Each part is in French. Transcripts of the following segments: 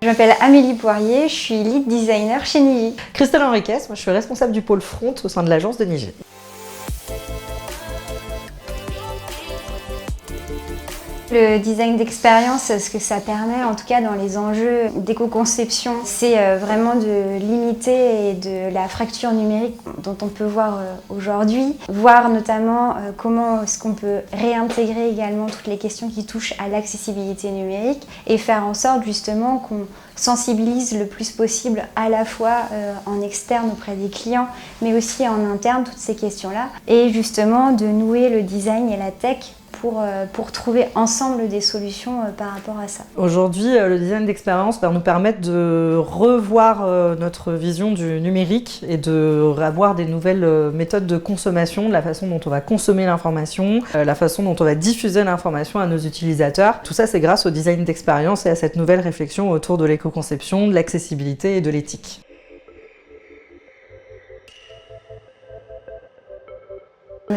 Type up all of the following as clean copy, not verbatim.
Je m'appelle Amélie Poirier, je suis lead designer chez Niji. Christelle Henriquez, moi je suis responsable du pôle front au sein de l'agence de Niji. Le design d'expérience, ce que ça permet, en tout cas dans les enjeux d'éco-conception, c'est vraiment de limiter de la fracture numérique dont on peut voir aujourd'hui, voir notamment comment est-ce qu'on peut réintégrer également toutes les questions qui touchent à l'accessibilité numérique et faire en sorte justement qu'on sensibilise le plus possible à la fois en externe auprès des clients mais aussi en interne toutes ces questions-là et justement de nouer le design et la tech pour trouver ensemble des solutions par rapport à ça. Aujourd'hui, le design d'expérience va nous permettre de revoir notre vision du numérique et d'avoir des nouvelles méthodes de consommation, de la façon dont on va consommer l'information, la façon dont on va diffuser l'information à nos utilisateurs. Tout ça, c'est grâce au design d'expérience et à cette nouvelle réflexion autour de l'éco-conception, de l'accessibilité et de l'éthique.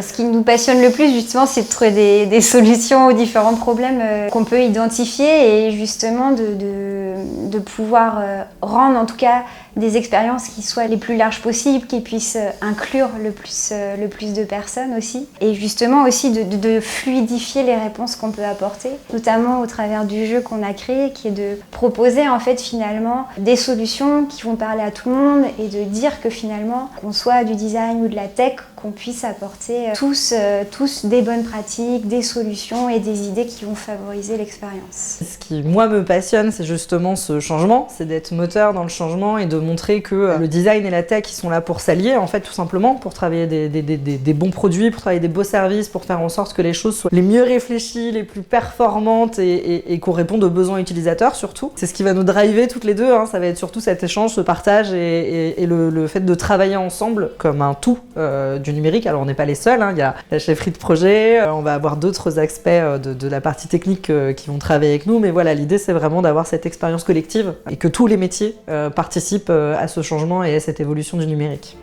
Ce qui nous passionne le plus justement, c'est de trouver des solutions aux différents problèmes qu'on peut identifier et justement de pouvoir rendre en tout cas des expériences qui soient les plus larges possibles, qui puissent inclure le plus de personnes aussi. Et justement aussi de fluidifier les réponses qu'on peut apporter, notamment au travers du jeu qu'on a créé, qui est de proposer en fait finalement des solutions qui vont parler à tout le monde et de dire que finalement, qu'on soit du design ou de la tech, qu'on puisse apporter tous des bonnes pratiques, des solutions et des idées qui vont favoriser l'expérience. Ce qui, moi, me passionne, c'est justement ce changement, c'est d'être moteur dans le changement et de montrer que le design et la tech, ils sont là pour s'allier, en fait, tout simplement, pour travailler des bons produits, pour travailler des beaux services, pour faire en sorte que les choses soient les mieux réfléchies, les plus performantes et qu'on réponde aux besoins utilisateurs, surtout. C'est ce qui va nous driver toutes les deux, hein. Ça va être surtout cet échange, ce partage et le fait de travailler ensemble comme un tout du numérique. Alors on n'est pas les seuls, hein. Il y a la chefferie de projet, on va avoir d'autres aspects de la partie technique qui vont travailler avec nous, mais voilà, l'idée c'est vraiment d'avoir cette expérience collective et que tous les métiers participent à ce changement et à cette évolution du numérique.